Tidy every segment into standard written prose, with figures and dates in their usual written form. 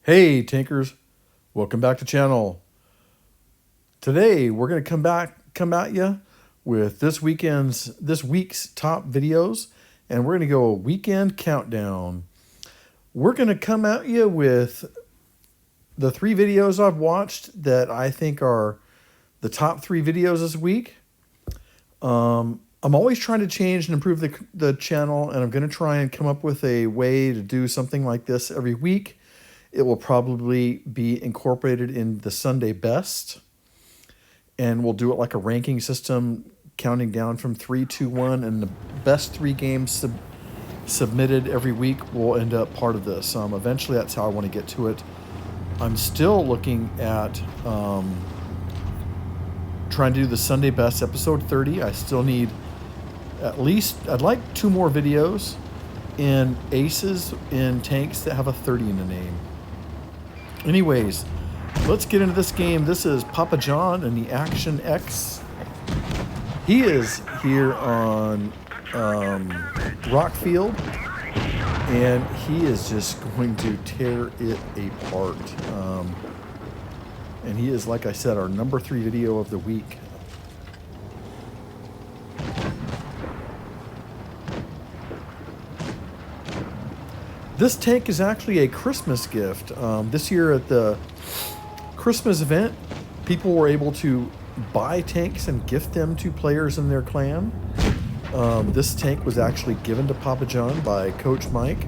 Hey Tankers, welcome back to channel. Today we're going to come at you with this week's top videos, and we're going to go a weekend countdown. We're going to come at you with the 3 videos I've watched that I think are the top 3 videos this week. I'm always trying to change and improve the channel, and I'm going to try and come up with a way to do something like this every week. It will probably be incorporated in the Sunday best, and we'll do it like a ranking system, counting down from 3, 2, 1, and the best 3 games submitted every week will end up part of this. Eventually, that's how I want to get to it. I'm still looking at trying to do the Sunday best episode 30. I still need at least, I'd like 2 more videos in aces in tanks that have a 30 in the name. Anyways, let's get into this game. This is Papa John and the Action X. He is here on Rockfield, and he is just going to tear it apart. And he is, like I said, our number 3 video of the week. This tank is actually a Christmas gift. This year at the Christmas event, people were able to buy tanks and gift them to players in their clan. This tank was actually given to Papa John by Coach Mike,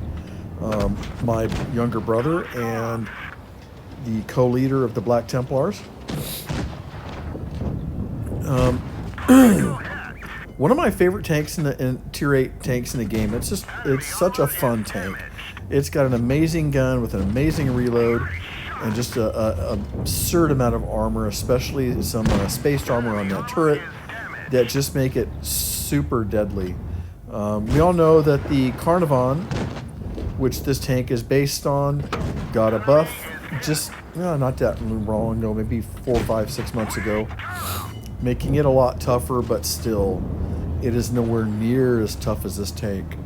my younger brother, and the co-leader of the Black Templars. One of my favorite tanks in Tier 8 tanks in the game. It's such a fun tank. It's got an amazing gun with an amazing reload and just an absurd amount of armor, especially some spaced armor on that turret that just make it super deadly. We all know that the Carnivon, which this tank is based on, got a buff just not that long ago, maybe 4, 5, 6 months ago, making it a lot tougher, but still, it is nowhere near as tough as this tank.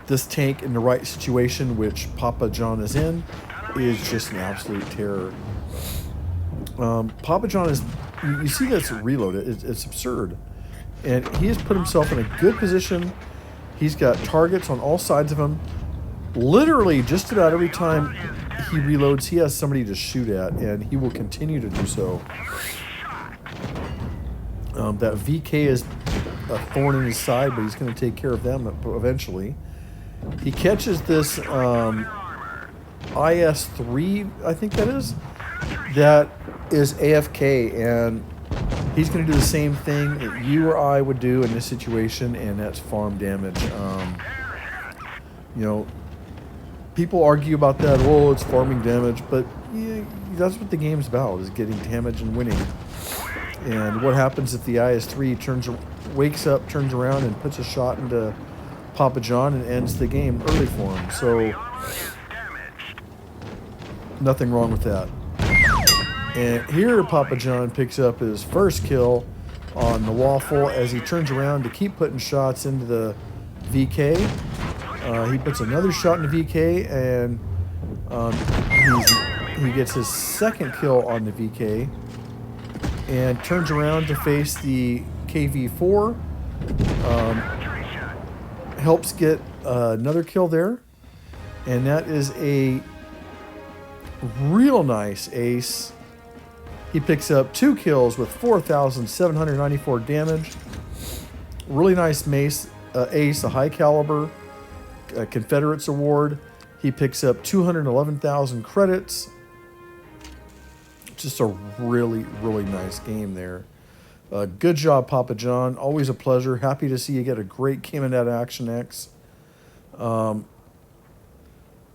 This tank in the right situation, which Papa John is in, is just an absolute terror. Papa John is, you see this reload, it's absurd. And he has put himself in a good position. He's got targets on all sides of him. Literally, just about every time he reloads, he has somebody to shoot at, and he will continue to do so. That VK is a thorn in his side, but he's going to take care of them eventually. He catches this IS-3, I think that is AFK, and he's going to do the same thing that you or I would do in this situation, and that's farm damage. You know, people argue about that, oh, it's farming damage, but yeah, that's what the game's about, is getting damage and winning. And what happens if the IS-3 wakes up, turns around, and puts a shot into Papa John and ends the game early for him? So nothing wrong with that. And here Papa John picks up his first kill on the Waffle as he turns around to keep putting shots into the VK. He puts another shot in the VK, and he gets his second kill on the VK and turns around to face the KV4. Helps get another kill there, and that is a real nice ace. He picks up 2 kills with 4,794 damage. Really nice ace, a high caliber Confederates award. He picks up 211,000 credits. Just a really, really nice game there. Good job, Papa John. Always a pleasure. Happy to see you get a great game in that Action X. So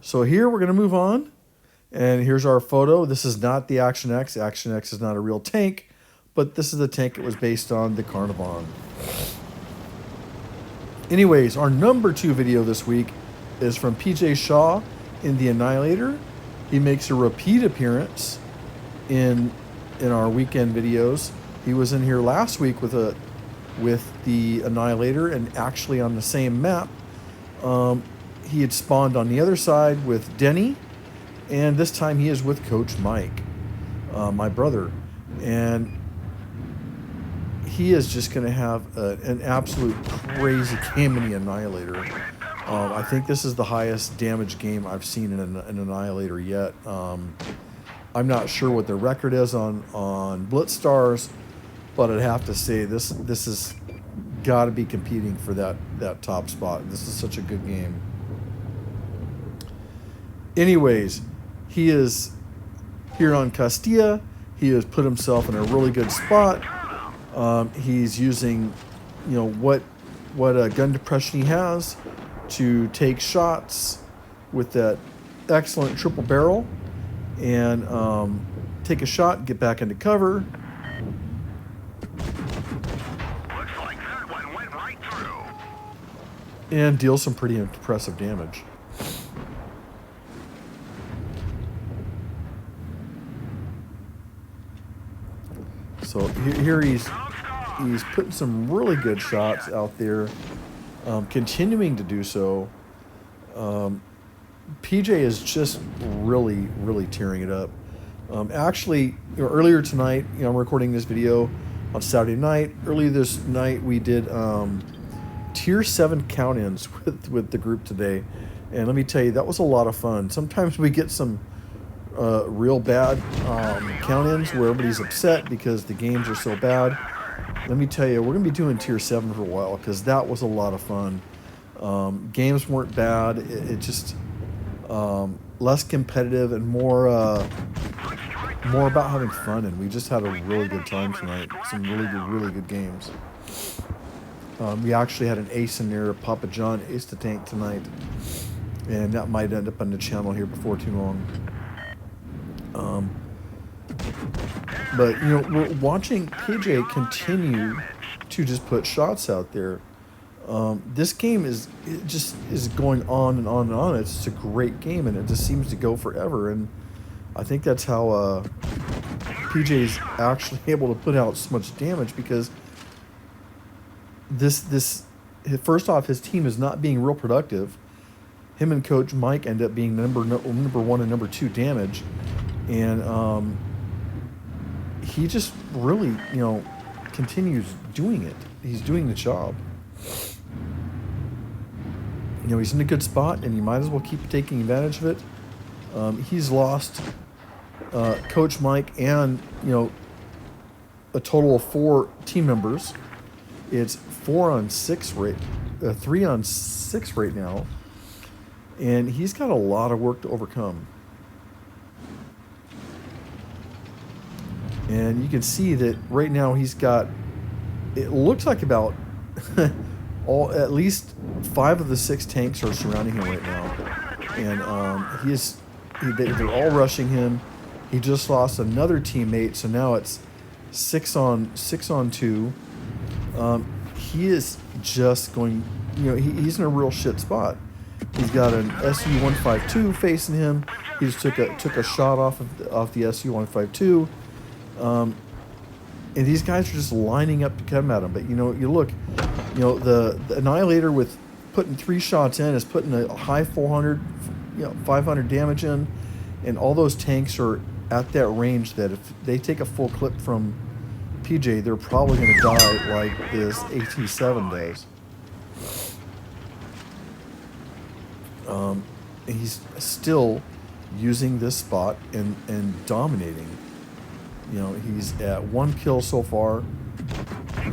here we're going to move on. And here's our photo. This is not the Action X. Action X is not a real tank, but this is the tank it was based on, the Carnivon. Anyways, our number 2 video this week is from pjshaw in the Annihilator. He makes a repeat appearance in our weekend videos. He was in here last week with a with the Annihilator, and actually on the same map, he had spawned on the other side with Denny, and this time he is with Coach Mike, my brother, and he is just going to have an absolute crazy game in the Annihilator. I think this is the highest damage game I've seen in an Annihilator yet. I'm not sure what the record is on Blitz Stars, but I'd have to say this has got to be competing for that top spot. This is such a good game. Anyways, he is here on Castilla. He has put himself in a really good spot. He's using, what gun depression he has to take shots with that excellent triple barrel, and take a shot, get back into cover. Looks like that one went right through. And deal some pretty impressive damage. So here he's putting some really good shots out there, continuing to do so. PJ is just really, really tearing it up. Actually, earlier tonight, I'm recording this video on Saturday night. Earlier this night, we did Tier 7 count-ins with the group today. And let me tell you, that was a lot of fun. Sometimes we get some real bad count-ins where everybody's upset because the games are so bad. Let me tell you, we're going to be doing Tier 7 for a while because that was a lot of fun. Games weren't bad. It just less competitive and more about having fun. And we just had a really good time tonight. Some really good games. We actually had an ace in there, Papa John ace the tank tonight. And that might end up on the channel here before too long. But we're watching PJ continue to just put shots out there. This game is going on and on and on. It's just a great game, and it just seems to go forever. And I think that's how PJ's actually able to put out so much damage, because this first off, his team is not being real productive. Him and Coach Mike end up being number 1 and number 2 damage, and he just really continues doing it. He's doing the job. He's in a good spot, and you might as well keep taking advantage of it. He's lost Coach Mike and a total of 4 team members. It's 4 on 6 rate, 3 on 6 right now, and he's got a lot of work to overcome. And you can see that right now he's got, it looks like about at least 5 of the 6 tanks are surrounding him right now, and they're all rushing him. He just lost another teammate, so now it's 6 on 2. He is just going, he's in a real shit spot. He's got an SU-152 facing him. He just took a shot off the SU-152. And these guys are just lining up to come at him. But you look, the Annihilator with putting 3 shots in is putting a high 400, 500 damage in, and all those tanks are at that range that if they take a full clip from PJ, they're probably going to die like this AT-7 does. He's still using this spot and dominating. He's at 1 kill so far.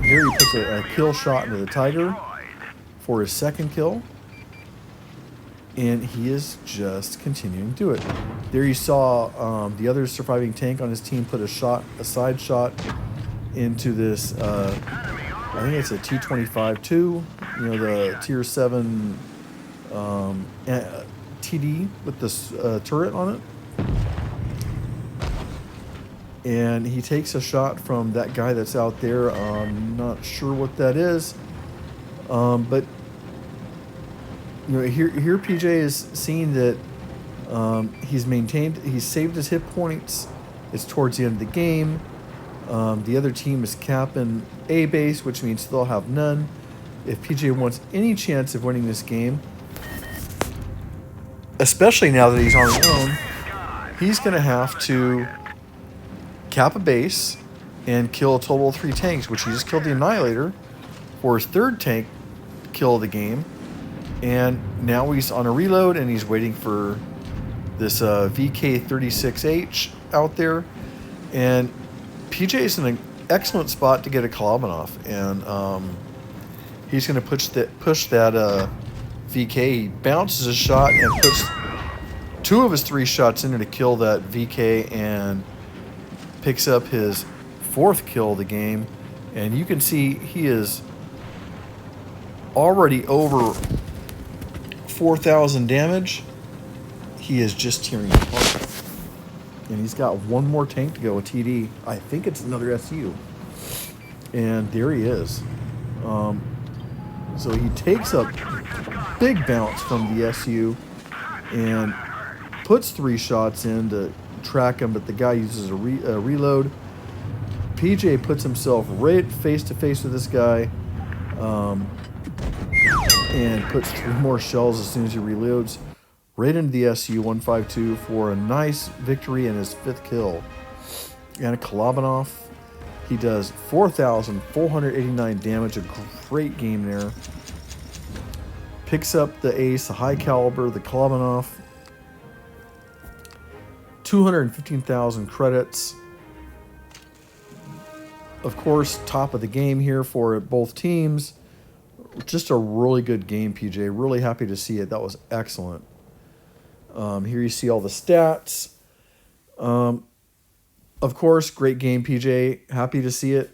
Here he puts a kill shot into the Tiger for his 2nd kill. And he is just continuing to do it. There you saw the other surviving tank on his team put a side shot into this, I think it's a T-25-2, the Tier 7 TD with this turret on it. And he takes a shot from that guy that's out there. I'm not sure what that is. But here PJ is seeing that he's saved his hit points. It's towards the end of the game. The other team is capping A base, which means they'll have none. If PJ wants any chance of winning this game, especially now that he's on his own, he's going to have to cap a base and kill a total of 3 tanks, which he just killed the Annihilator for his 3rd tank kill of the game. And now he's on a reload and he's waiting for this VK36H out there. And PJ is in an excellent spot to get a Kalabanov, and he's going to push that VK. He bounces a shot and puts 2 of his 3 shots in to kill that VK, and picks up his 4th kill of the game. And you can see he is already over 4,000 damage. He is just tearing apart. And he's got 1 more tank to go with TD. I think it's another SU. And there he is. So he takes a big bounce from the SU and puts 3 shots in to track him, but the guy uses a reload. PJ puts himself right face to face with this guy, and puts 3 more shells as soon as he reloads right into the SU-152 for a nice victory and his 5th kill. And a Kalabanov. He does 4,489 damage, a great game there. Picks up the ace, the high caliber, the Kalabanov. 215,000 credits. Of course, top of the game here for both teams. Just a really good game, PJ. Really happy to see it. That was excellent. Here you see all the stats. Of course, great game, PJ. Happy to see it.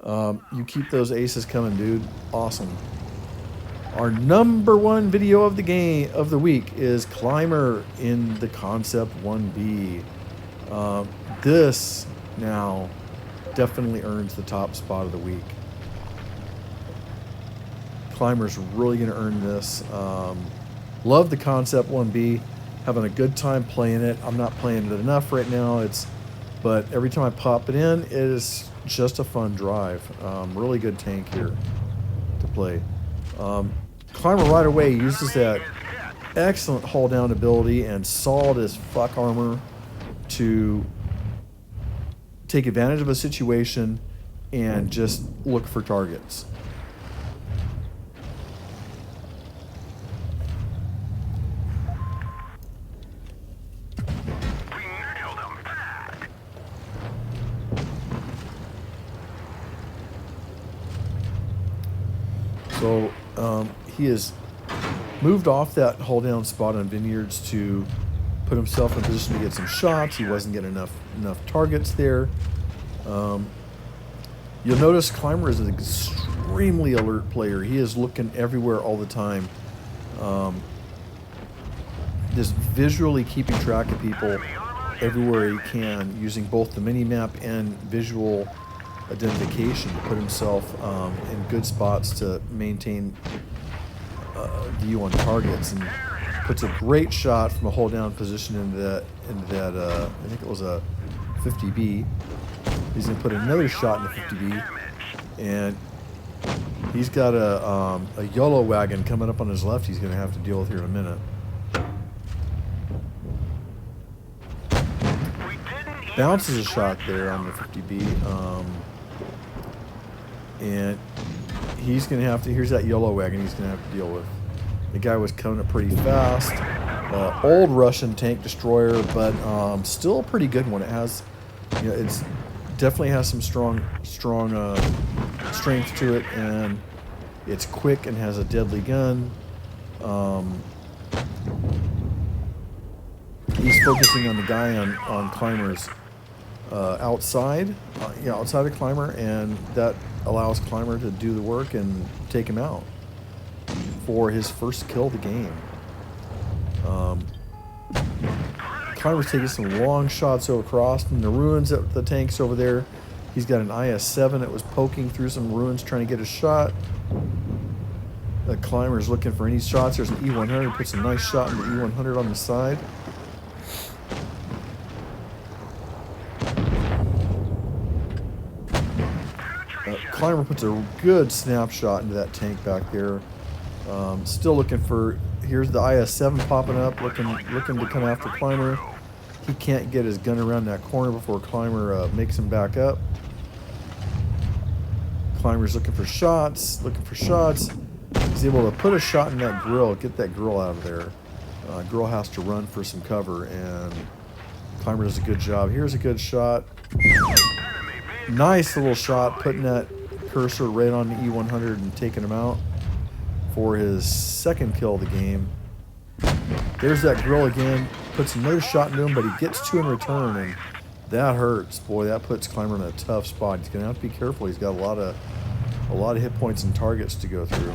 You keep those aces coming, dude. Awesome. Our number 1 video of the game of the week is Climber in the Concept 1B. This now definitely earns the top spot of the week. Climber's really going to earn this. Love the Concept 1B. Having a good time playing it. I'm not playing it enough right now. But every time I pop it in, it is just a fun drive. Really good tank here to play. Climber right away uses that excellent hull down ability and solid as fuck armor to take advantage of a situation and just look for targets. So he has moved off that hull down spot on Vineyards to put himself in a position to get some shots. He wasn't getting enough targets there. You'll notice Climber is an extremely alert player. He is looking everywhere all the time. Just visually keeping track of people everywhere he can, using both the mini-map and visual identification to put himself in good spots to maintain view on targets, and puts a great shot from a hold down position into that I think it was a 50B. He's gonna put another shot in the 50B, and he's got a YOLO wagon coming up on his left he's gonna have to deal with here in a minute. Bounces a shot there on the 50B, and he's gonna have to, here's that YOLO wagon he's gonna have to deal with. The guy was coming up pretty fast. Old Russian tank destroyer, but still a pretty good one. It has, you know, it's definitely has some strong strength to it, and it's quick and has a deadly gun. He's focusing on the guy on Climber's outside, outside of Climber, and that allows Climber to do the work and take him out for his first kill of the game. Climber's taking some long shots over across in the ruins at the tanks over there. He's got an IS-7 that was poking through some ruins trying to get a shot. The Climber's looking for any shots. There's an E100, puts a nice shot in the E100 on the side. Climber puts a good snapshot into that tank back there. Still looking for, here's the IS-7 popping up, looking to come after Climber. He can't get his gun around that corner before Climber makes him back up. Climber's looking for shots. He's able to put a shot in that grill, get that grill out of there. Grill has to run for some cover, and Climber does a good job. Here's a good shot. Nice little shot, putting that cursor right on the E100 and taking him out for his second kill of the game. There's that grill again, puts another shot into him, but he gets two in return, and that hurts. Boy, that puts Climber in a tough spot. He's gonna have to be careful. He's got a lot of hit points and targets to go through.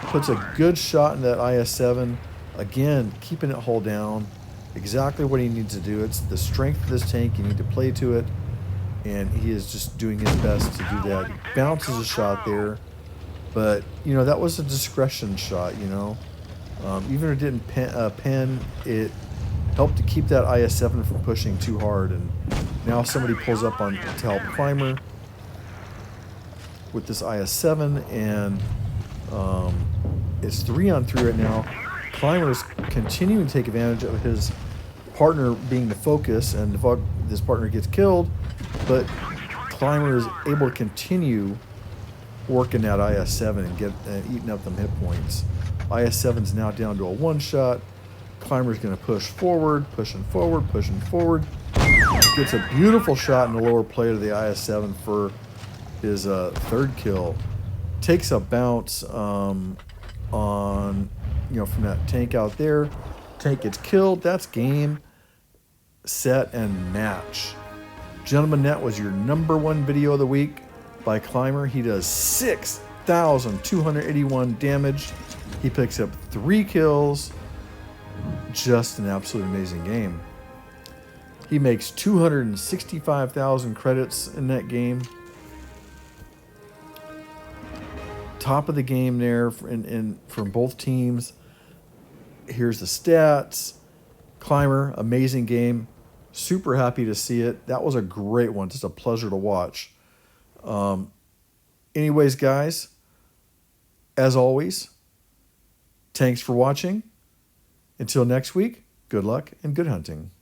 Puts a good shot in that IS-7. Again, keeping it hull down. Exactly what he needs to do. It's the strength of this tank. You need to play to it, and he is just doing his best to do that. He bounces a shot there, but you know that was a discretion shot. You know, even if it didn't pen, it helped to keep that IS-7 from pushing too hard. And now somebody pulls up on to help Climber with this IS-7, and it's 3-on-3 right now. Climber's continuing to take advantage of his partner being the focus, and this partner gets killed, but Climber is able to continue working that IS-7 and eating up them hit points. IS-7's now down to a one-shot. Climber's going to pushing forward. Gets a beautiful shot in the lower plate of the IS-7 for his third kill. Takes a bounce on, from that tank out there. Tank gets killed. That's game, set, and match. Gentlemen, that was your #1 video of the week by Climber. He does 6,281 damage. He picks up 3 kills. Just an absolute amazing game. He makes 265,000 credits in that game. Top of the game there from both teams. Here's the stats. Climber, amazing game. Super happy to see it. That was a great one. Just a pleasure to watch. Anyways, guys, as always, thanks for watching. Until next week, good luck and good hunting.